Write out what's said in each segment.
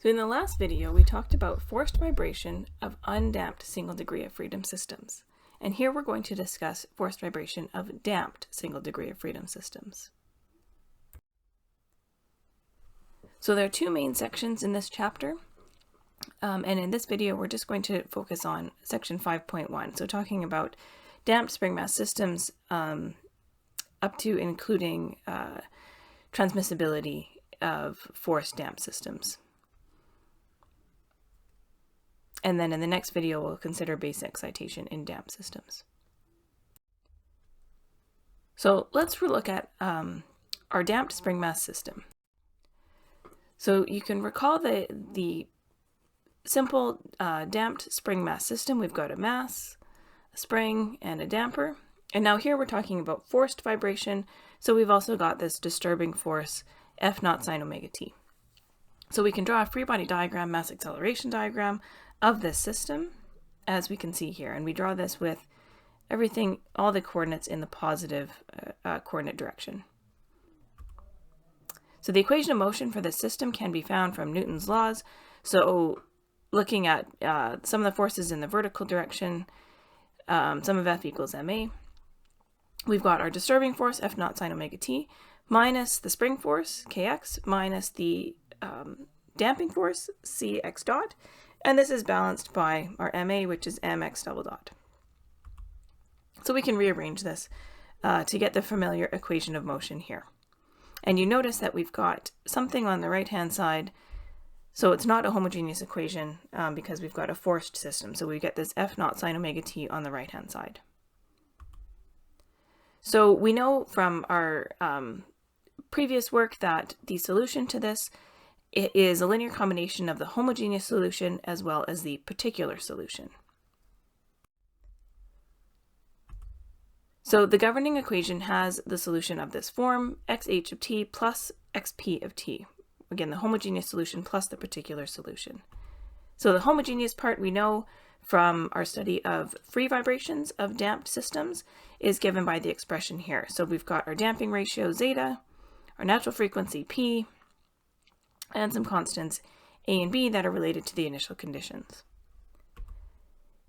So in the last video, we talked about forced vibration of undamped single degree of freedom systems. And here we're going to discuss forced vibration of damped single degree of freedom systems. So there are two main sections in this chapter. And in this video, we're just going to focus on section 5.1. So talking about damped spring mass systems up to including transmissibility of forced damped systems. And then in the next video, we'll consider base excitation in damped systems. So let's look at our damped spring mass system. So you can recall the simple damped spring mass system. We've got a mass, a spring, and a damper. And now here we're talking about forced vibration. So we've also got this disturbing force, F naught sine omega t. So we can draw a free body diagram, mass acceleration diagram of this system, as we can see here. And we draw this with everything, all the coordinates in the positive coordinate direction. So the equation of motion for this system can be found from Newton's laws. So looking at some of the forces in the vertical direction, sum of F equals ma. We've got our disturbing force, F naught sine omega t, minus the spring force, kx, minus the damping force, cx dot. And this is balanced by our ma, which is mx double dot. So we can rearrange this to get the familiar equation of motion here. And you notice that we've got something on the right-hand side. So it's not a homogeneous equation because we've got a forced system. So we get this F naught sine omega t on the right-hand side. So we know from our previous work that the solution to this is a linear combination of the homogeneous solution as well as the particular solution. So the governing equation has the solution of this form, xh of t plus xp of t. Again, the homogeneous solution plus the particular solution. So the homogeneous part we know from our study of free vibrations of damped systems is given by the expression here. So we've got our damping ratio zeta, our natural frequency p, and some constants a and b that are related to the initial conditions.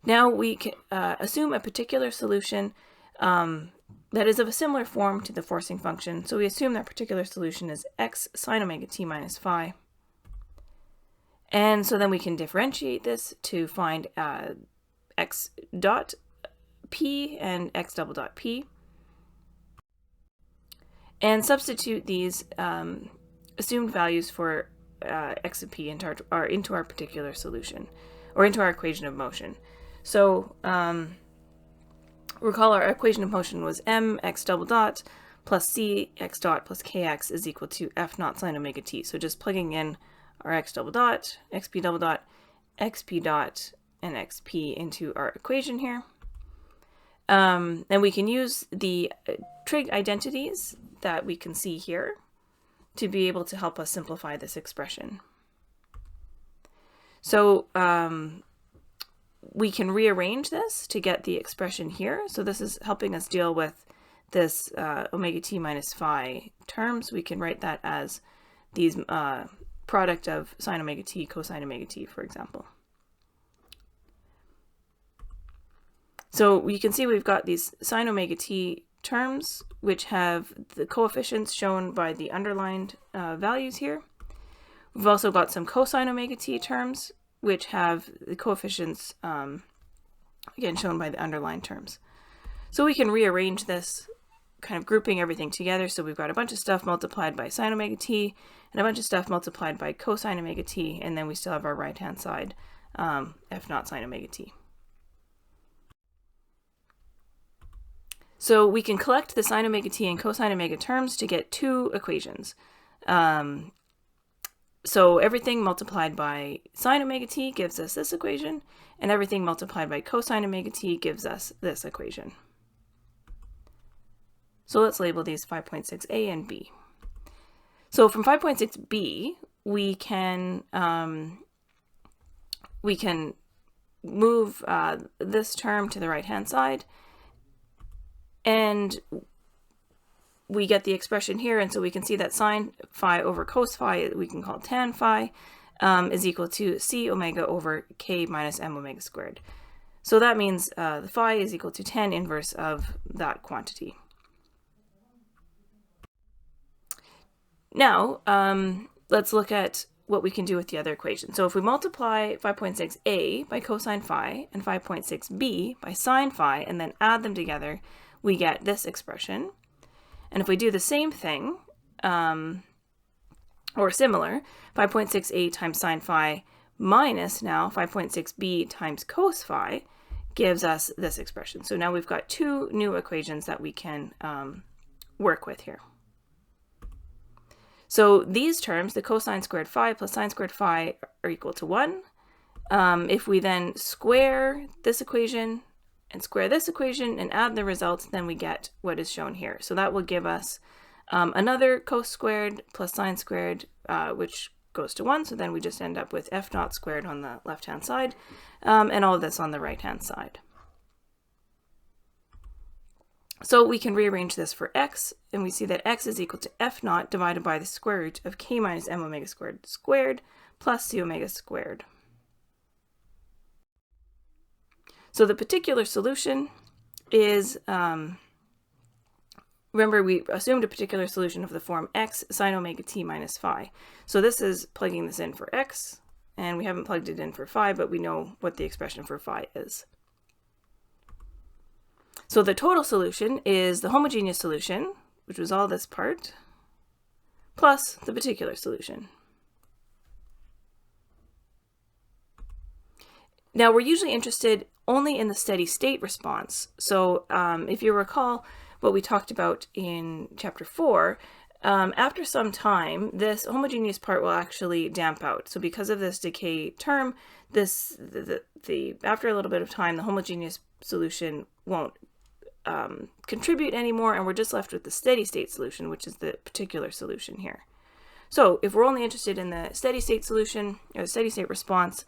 Now we can assume a particular solution that is of a similar form to the forcing function. So we assume that particular solution is x sine omega t minus phi. And so then we can differentiate this to find x dot p and x double dot p. And substitute these assumed values for x of p into our particular solution, or into our equation of motion. So recall our equation of motion was m x double dot plus c x dot plus kx is equal to f naught sine omega t. So just plugging in our x double dot, xp double dot, xp dot, and xp into our equation here. And we can use the trig identities that we can see here to be able to help us simplify this expression. So we can rearrange this to get the expression here. So this is helping us deal with this omega t minus phi terms. We can write that as these product of sine omega t, cosine omega t, for example. So you can see we've got these sine omega t terms, which have the coefficients shown by the underlined values here. We've also got some cosine omega t terms, which have the coefficients, again, shown by the underlined terms. So we can rearrange this, kind of grouping everything together. So we've got a bunch of stuff multiplied by sine omega t, and a bunch of stuff multiplied by cosine omega t, and then we still have our right-hand side, f naught sine omega t. So we can collect the sine omega t and cosine omega terms to get two equations. So everything multiplied by sine omega t gives us this equation, and everything multiplied by cosine omega t gives us this equation. So let's label these 5.6a and b. So from 5.6b, we can move this term to the right-hand side, and we get the expression here, and so we can see that sine phi over cos phi we can call tan phi, is equal to c omega over k minus m omega squared. So that means the phi is equal to tan inverse of that quantity. Now, let's look at what we can do with the other equation. So if we multiply 5.6a by cosine phi and 5.6b by sine phi and then add them together, we get this expression. And if we do the same thing, or similar, 5.6a times sine phi minus now 5.6b times cos phi gives us this expression. So now we've got two new equations that we can work with here. So these terms, the cosine squared phi plus sine squared phi, are equal to 1. If we then square this equation and square this equation and add the results, then we get what is shown here. So that will give us another cos squared plus sine squared, which goes to 1. So then we just end up with f naught squared on the left-hand side, and all of this on the right-hand side. So we can rearrange this for x, and we see that x is equal to f naught divided by the square root of k minus m omega squared squared plus c omega squared. So the particular solution is, remember we assumed a particular solution of the form x sine omega t minus phi. So this is plugging this in for x, and we haven't plugged it in for phi, but we know what the expression for phi is. So the total solution is the homogeneous solution, which was all this part, plus the particular solution. Now we're usually interested only in the steady state response. So if you recall what we talked about in chapter 4, after some time, this homogeneous part will actually damp out. So because of this decay term, after a little bit of time, the homogeneous solution won't contribute anymore, and we're just left with the steady state solution, which is the particular solution here. So if we're only interested in the steady state solution, or the steady state response,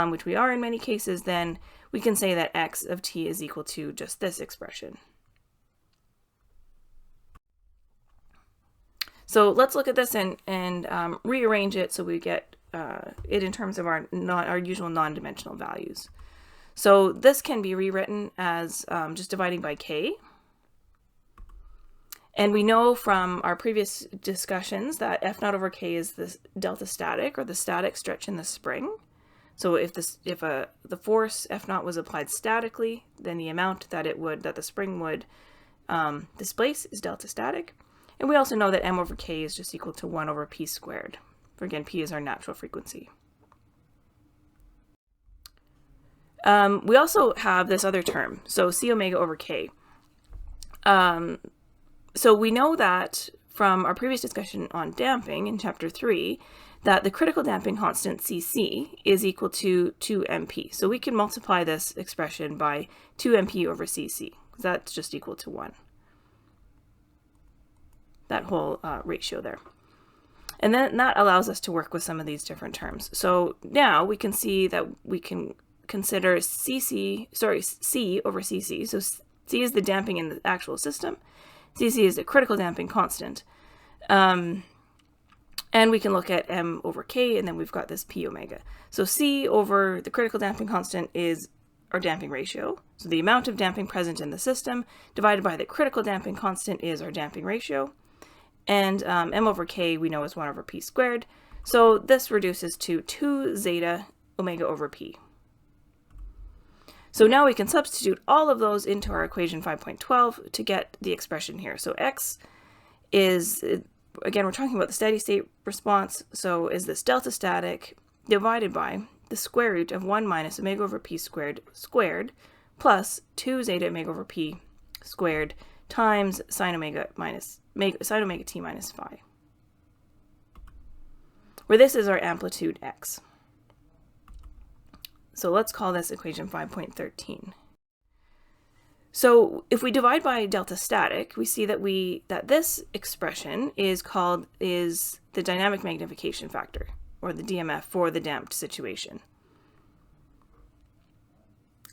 which we are in many cases, then we can say that x of t is equal to just this expression. So let's look at this and rearrange it so we get it in terms of our usual non-dimensional values. So this can be rewritten as just dividing by k. And we know from our previous discussions that f naught over k is the delta static, or the static stretch in the spring. So if the force f naught was applied statically, then the amount that the spring would displace is delta static. And we also know that m over k is just equal to 1 over p squared. For again, p is our natural frequency. We also have this other term, so c omega over k. So we know that from our previous discussion on damping in chapter 3, that the critical damping constant Cc is equal to 2mp. So we can multiply this expression by 2mp over Cc, because that's just equal to 1. That whole ratio there. And then that allows us to work with some of these different terms. So now we can see that we can consider C over Cc. So C is the damping in the actual system. Cc is the critical damping constant. And we can look at m over k, and then we've got this p omega. So C over the critical damping constant is our damping ratio. So the amount of damping present in the system divided by the critical damping constant is our damping ratio. And m over k we know is 1 over p squared. So this reduces to 2 zeta omega over p. So now we can substitute all of those into our equation 5.12 to get the expression here. So x is, again, we're talking about the steady state response, so is this delta static divided by the square root of 1 minus omega over p squared plus 2 zeta omega over p squared times sine omega t minus phi, where this is our amplitude x. So let's call this equation 5.13. So if we divide by delta static, we see that this expression is the dynamic magnification factor, or the DMF, for the damped situation.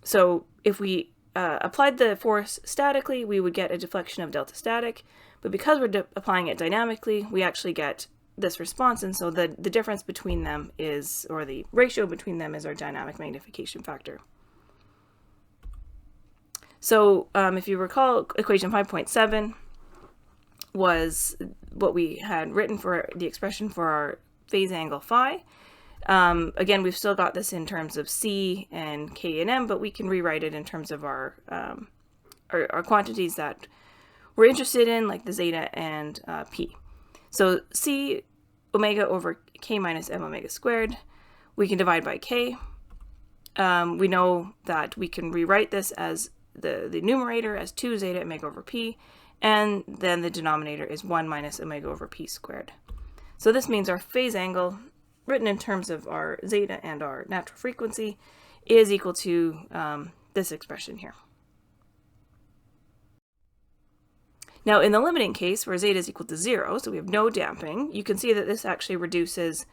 So if we applied the force statically, we would get a deflection of delta static, but because we're applying it dynamically, we actually get this response, and so the difference between them is, or the ratio between them is our dynamic magnification factor. So if you recall, equation 5.7 was what we had written for the expression for our phase angle phi. Again, we've still got this in terms of C and K and M, but we can rewrite it in terms of our quantities that we're interested in, like the zeta and P. So C omega over K minus M omega squared, we can divide by K. We know that we can rewrite this as the numerator as 2 zeta omega over P, and then the denominator is 1 minus omega over P squared. So this means our phase angle, written in terms of our zeta and our natural frequency, is equal to this expression here. Now in the limiting case, where zeta is equal to 0, so we have no damping, you can see that this actually reduces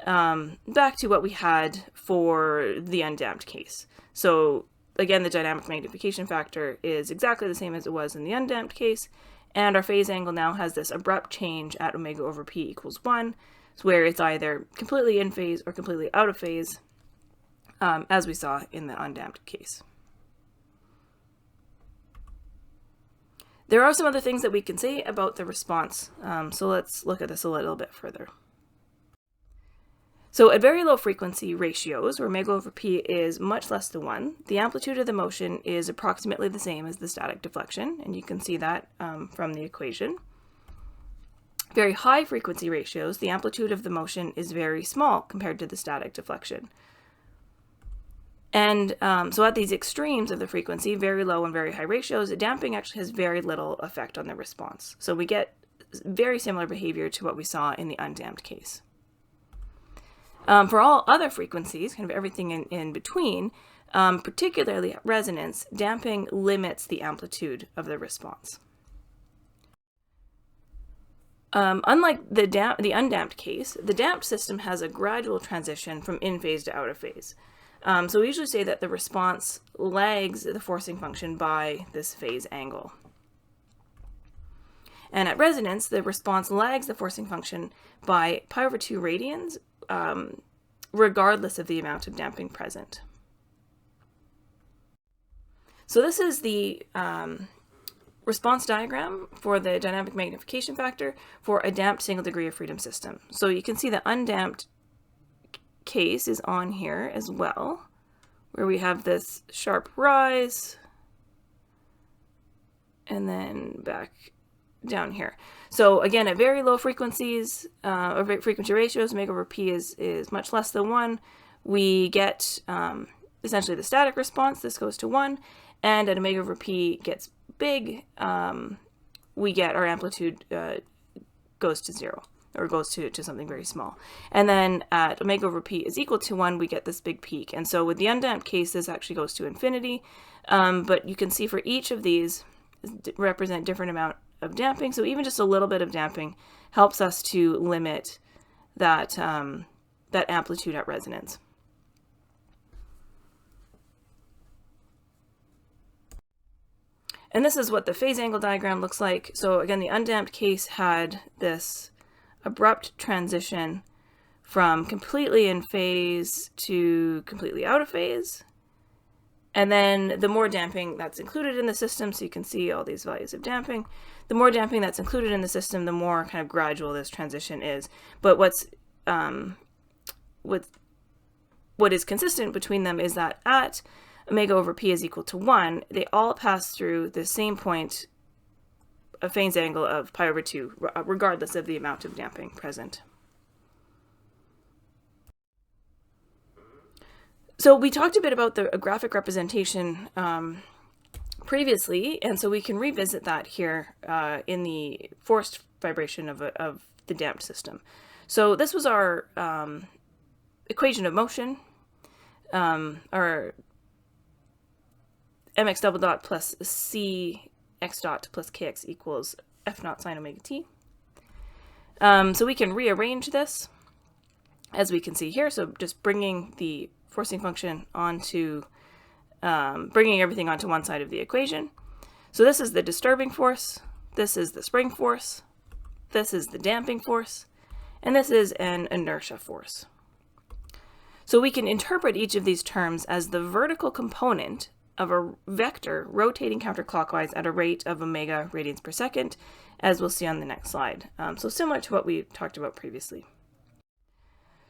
back to what we had for the undamped case. So again, the dynamic magnification factor is exactly the same as it was in the undamped case, and our phase angle now has this abrupt change at omega over P equals 1, where it's either completely in phase or completely out of phase, as we saw in the undamped case. There are some other things that we can say about the response, so let's look at this a little bit further. So at very low frequency ratios, where omega over P is much less than 1, the amplitude of the motion is approximately the same as the static deflection, and you can see that from the equation. Very high frequency ratios, the amplitude of the motion is very small compared to the static deflection. And so at these extremes of the frequency, very low and very high ratios, damping actually has very little effect on the response. So we get very similar behavior to what we saw in the undamped case. For all other frequencies, kind of everything in between, particularly at resonance, damping limits the amplitude of the response. Unlike the undamped case, the damped system has a gradual transition from in phase to out of phase. So we usually say that the response lags the forcing function by this phase angle. And at resonance, the response lags the forcing function by pi over 2 radians, regardless of the amount of damping present. So this is the response diagram for the dynamic magnification factor for a damped single degree of freedom system. So you can see the undamped case is on here as well, where we have this sharp rise and then back down here. So again, at very low frequencies, or frequency ratios, omega over P is much less than 1, we get essentially the static response. This goes to 1, and at omega over P gets big, we get our amplitude goes to 0, or goes to something very small. And then at omega over P is equal to 1, we get this big peak. And so with the undamped case, this actually goes to infinity. But you can see for each of these represent different amount of damping. So even just a little bit of damping helps us to limit that, that amplitude at resonance. And this is what the phase angle diagram looks like. So again, the undamped case had this abrupt transition from completely in phase to completely out of phase. And then the more damping that's included in the system, so you can see all these values of damping, the more damping that's included in the system, the more kind of gradual this transition is. But what is consistent between them is that at omega over P is equal to 1, they all pass through the same point, a phase angle of pi over 2, regardless of the amount of damping present. So we talked a bit about the graphic representation previously, and so we can revisit that here in the forced vibration of the damped system. So this was our equation of motion, our mx double dot plus c x dot plus kx equals f naught sine omega t. So we can rearrange this, as we can see here. So just bringing the forcing function onto, bringing everything onto one side of the equation. So this is the disturbing force, this is the spring force, this is the damping force, and this is an inertia force. So we can interpret each of these terms as the vertical component of a vector rotating counterclockwise at a rate of omega radians per second, as we'll see on the next slide. So similar to what we talked about previously.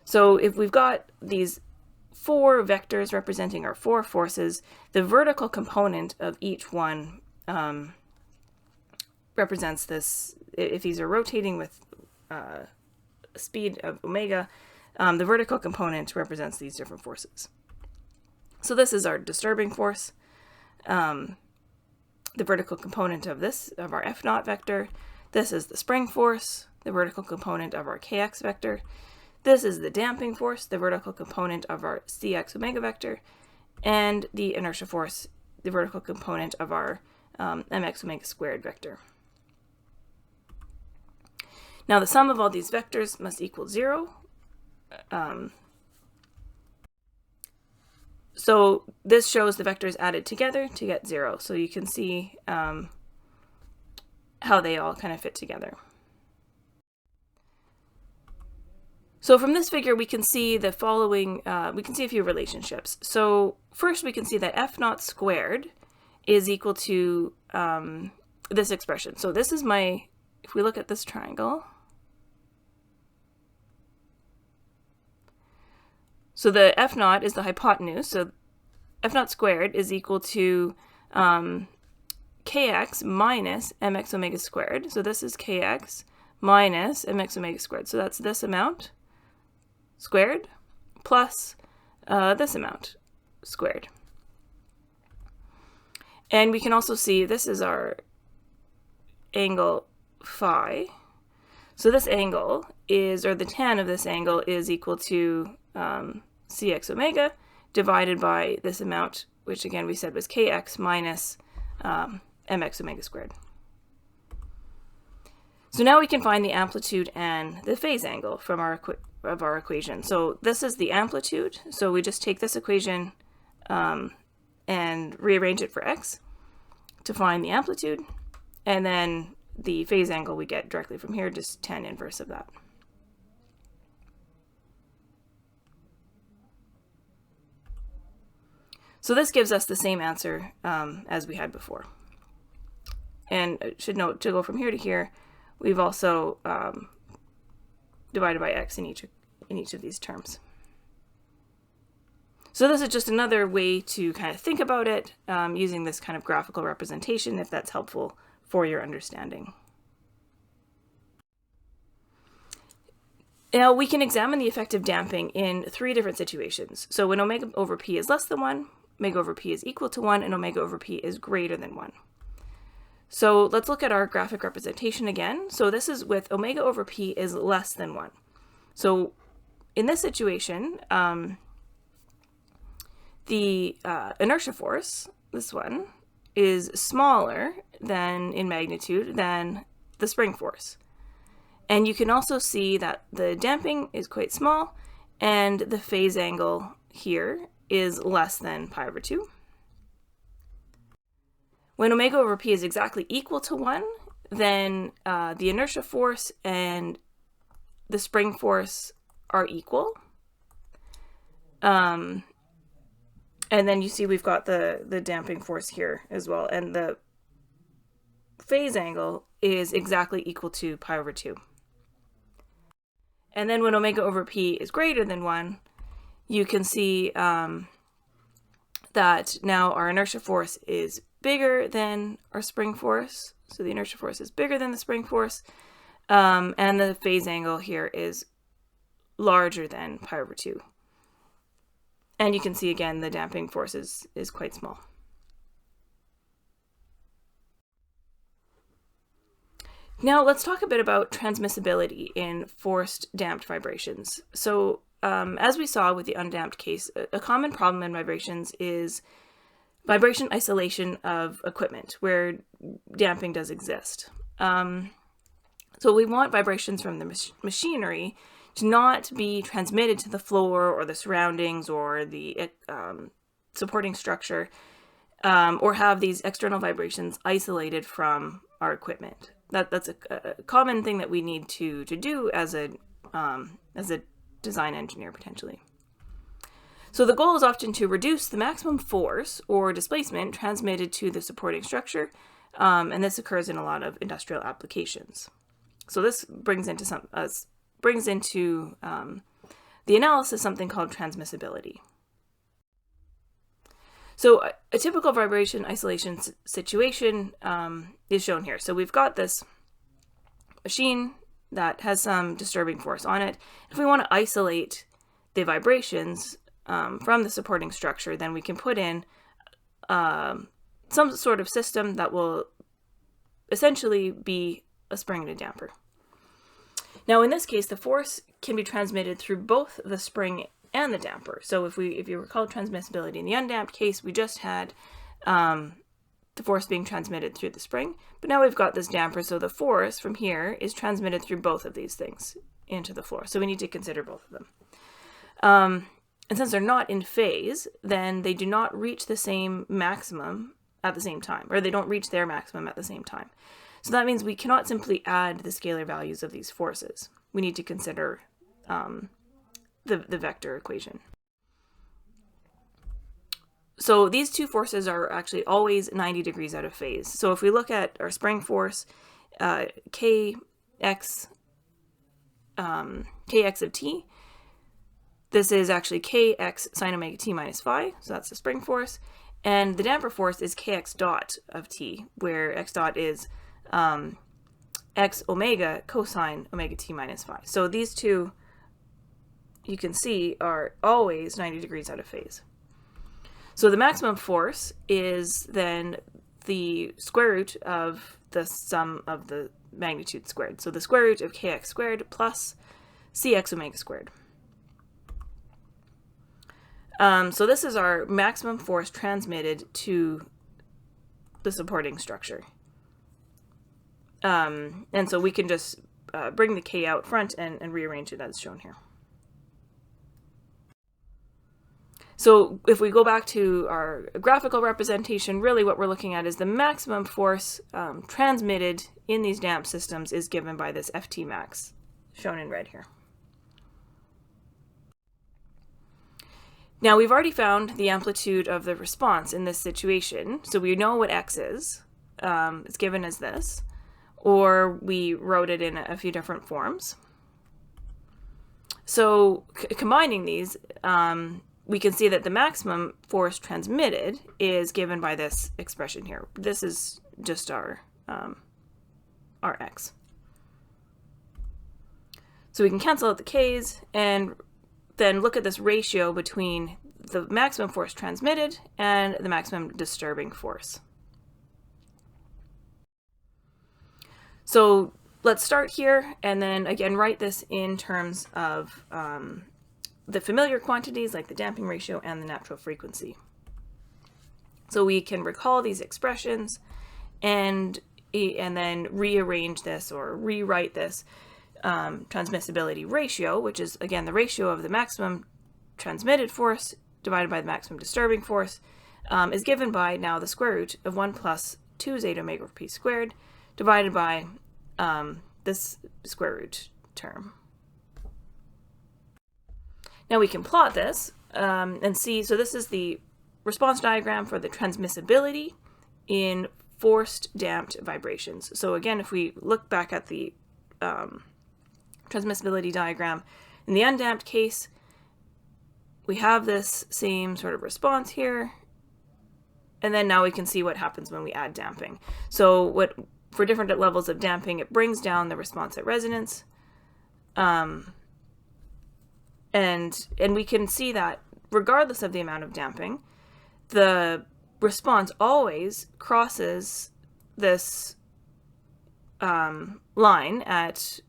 So if we've got these 4 vectors representing our 4 forces, the vertical component of each one represents this. If these are rotating with a speed of omega, the vertical component represents these different forces. So this is our disturbing force, the vertical component of our F naught vector. This is the spring force, the vertical component of our kx vector. This is the damping force, the vertical component of our cx omega vector, and the inertia force, the vertical component of our mx omega squared vector. Now the sum of all these vectors must equal 0. So this shows the vectors added together to get 0. So you can see how they all kind of fit together. So from this figure, we can see the following, we can see a few relationships. So first we can see that F naught squared is equal to this expression. So this is if we look at this triangle, so the F naught is the hypotenuse, so F naught squared is equal to kx minus mx omega squared. So this is kx minus mx omega squared. So that's this amount squared plus this amount squared. And we can also see this is our angle phi. So this angle is, or the tan of this angle is equal to cx omega divided by this amount, which again we said was kx minus mx omega squared. So now we can find the amplitude and the phase angle from our equation. So this is the amplitude. So we just take this equation and rearrange it for x to find the amplitude, and then the phase angle we get directly from here, just tan inverse of that. So this gives us the same answer as we had before. And I should note, to go from here to here, we've also divided by x in each of these terms. So this is just another way to kind of think about it, using this kind of graphical representation, if that's helpful for your understanding. Now we can examine the effect of damping in 3 different situations. So when omega over p is less than 1, omega over p is equal to 1, and omega over p is greater than 1. So let's look at our graphic representation again. So this is with omega over p is less than 1. So in this situation, the inertia force, this one, is smaller than in magnitude than the spring force. And you can also see that the damping is quite small, and the phase angle here is less than pi over 2. When omega over p is exactly equal to 1, then the inertia force and the spring force are equal. And then you see we've got the damping force here as well, and the phase angle is exactly equal to pi over 2. And then when omega over p is greater than 1, you can see that now our inertia force is bigger than our spring force. So the inertia force is bigger than the spring force, and the phase angle here is larger than pi over 2. And you can see again the damping force is quite small. Now let's talk a bit about transmissibility in forced damped vibrations. So as we saw with the undamped case, a common problem in vibrations is vibration isolation of equipment where damping does exist. So we want vibrations from the machinery to not be transmitted to the floor or the surroundings or the supporting structure, or have these external vibrations isolated from our equipment. That's a common thing that we need to do as a as a design engineer potentially. So the goal is often to reduce the maximum force or displacement transmitted to the supporting structure, and this occurs in a lot of industrial applications. So this brings into the analysis something called transmissibility. So a typical vibration isolation situation is shown here. So we've got this machine that has some disturbing force on it. If we want to isolate the vibrations from the supporting structure, then we can put in some sort of system that will essentially be a spring and a damper. Now in this case, the force can be transmitted through both the spring and the damper. So if you recall transmissibility in the undamped case, we just had the force being transmitted through the spring, but now we've got this damper, so the force from here is transmitted through both of these things into the floor. So we need to consider both of them. And since they're not in phase, then they do not reach the same maximum at the same time, or they don't reach their maximum at the same time. So that means we cannot simply add the scalar values of these forces. We need to consider the vector equation. So these two forces are actually always 90 degrees out of phase. So if we look at our spring force, kx of t, this is actually kx sine omega t minus phi, so that's the spring force. And the damper force is kx dot of t, where x dot is x omega cosine omega t minus phi. So these two, you can see, are always 90 degrees out of phase. So the maximum force is then the square root of the sum of the magnitude squared. So the square root of kx squared plus cx omega squared. So this is our maximum force transmitted to the supporting structure. And so we can just bring the k out front and rearrange it as shown here. So if we go back to our graphical representation, really what we're looking at is the maximum force transmitted in these damp systems is given by this Ft max, shown in red here. Now we've already found the amplitude of the response in this situation, so we know what x is. It's given as this, or we wrote it in a few different forms. So combining these, we can see that the maximum force transmitted is given by this expression here. This is just our x. So we can cancel out the k's and then look at this ratio between the maximum force transmitted and the maximum disturbing force. So let's start here and then again write this in terms of the familiar quantities like the damping ratio and the natural frequency. So we can recall these expressions and then rearrange this or rewrite this transmissibility ratio, which is again the ratio of the maximum transmitted force divided by the maximum disturbing force, is given by now the square root of 1 plus 2 zeta omega over p squared divided by this square root term. Now we can plot this and see, so this is the response diagram for the transmissibility in forced damped vibrations. So again, if we look back at the transmissibility diagram, in the undamped case, we have this same sort of response here, and then now we can see what happens when we add damping. So for different levels of damping, it brings down the response at resonance, and we can see that regardless of the amount of damping, the response always crosses this line at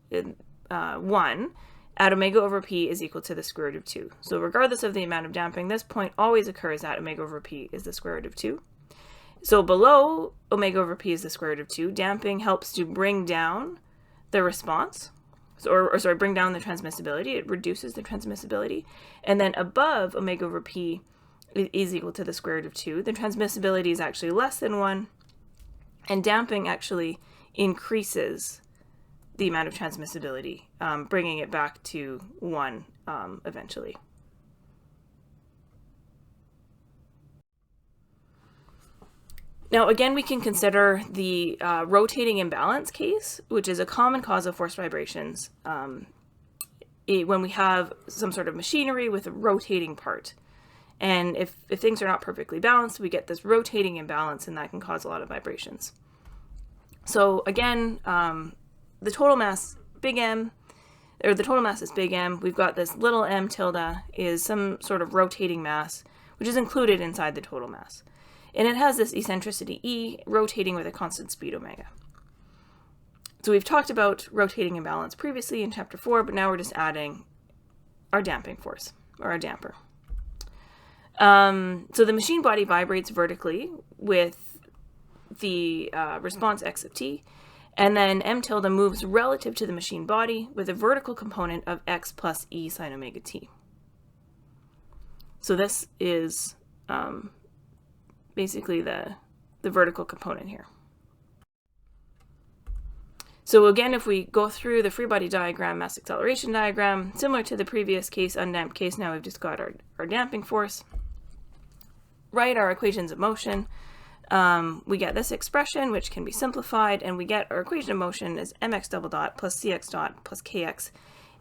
1 at omega over p is equal to the square root of 2. So regardless of the amount of damping, this point always occurs at omega over p is the square root of 2. So below omega over p is the square root of 2, damping helps to bring down the response, or bring down the transmissibility. It reduces the transmissibility. And then above omega over p is equal to the square root of 2, the transmissibility is actually less than 1, and damping actually increases the amount of transmissibility, bringing it back to 1 eventually. Now, again, we can consider the rotating imbalance case, which is a common cause of forced vibrations when we have some sort of machinery with a rotating part. And if things are not perfectly balanced, we get this rotating imbalance, and that can cause a lot of vibrations. So again, the total mass, big M, or the total mass is big M. We've got this little m tilde is some sort of rotating mass, which is included inside the total mass. And it has this eccentricity E rotating with a constant speed omega. So we've talked about rotating imbalance previously in chapter 4, but now we're just adding our damping force, or our damper. So the machine body vibrates vertically with the response x of t, and then m tilde moves relative to the machine body with a vertical component of x plus e sine omega t. So this is basically the vertical component here. So again, if we go through the free body diagram, mass acceleration diagram, similar to the previous case, undamped case, now we've just got our damping force. Write our equations of motion. We get this expression, which can be simplified, and we get our equation of motion as mx double dot plus cx dot plus kx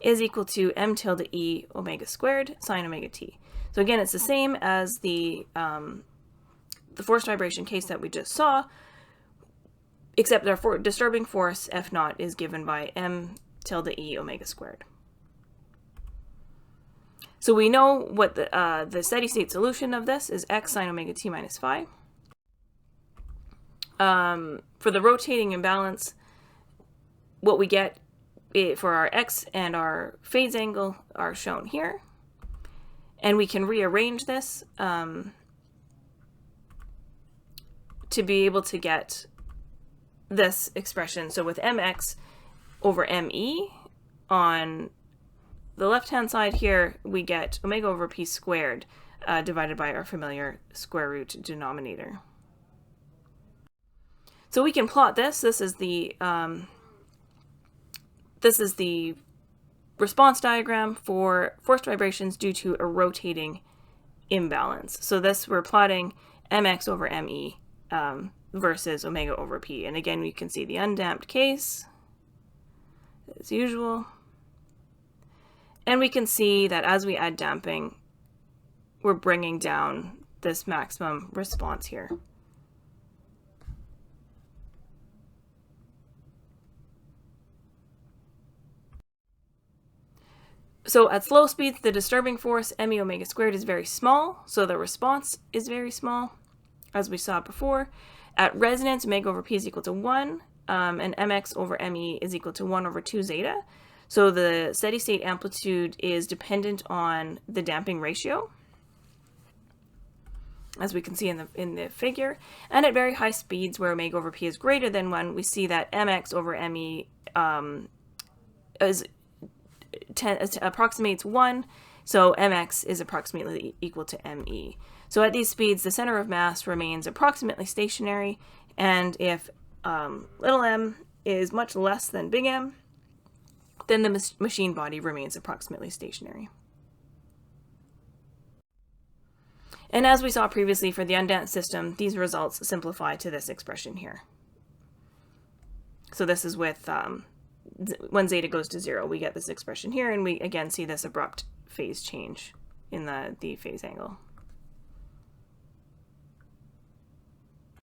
is equal to m tilde e omega squared sine omega t. So again, it's the same as the forced vibration case that we just saw, except our disturbing force F naught is given by m tilde e omega squared. So we know what the steady state solution of this is x sine omega t minus phi. For the rotating imbalance, what we get for our x and our phase angle are shown here. And we can rearrange this to be able to get this expression. So with mx over me on the left-hand side here, we get omega over p squared divided by our familiar square root denominator. So we can plot this. This is the response diagram for forced vibrations due to a rotating imbalance. So this, we're plotting mx over me versus omega over p. And again, you can see the undamped case as usual. And we can see that as we add damping, we're bringing down this maximum response here. So at slow speeds, the disturbing force me omega squared is very small, so the response is very small, as we saw before. At resonance, omega over p is equal to 1, and mx over me is equal to 1 over 2 zeta. So the steady state amplitude is dependent on the damping ratio, as we can see in the figure. And at very high speeds, where omega over p is greater than 1, we see that mx over me approximates 1, so mx is approximately equal to me. So at these speeds, the center of mass remains approximately stationary, and if little m is much less than big M, then the machine body remains approximately stationary. And as we saw previously for the undamped system, these results simplify to this expression here. So this is with when zeta goes to 0, we get this expression here, and we again see this abrupt phase change in the phase angle.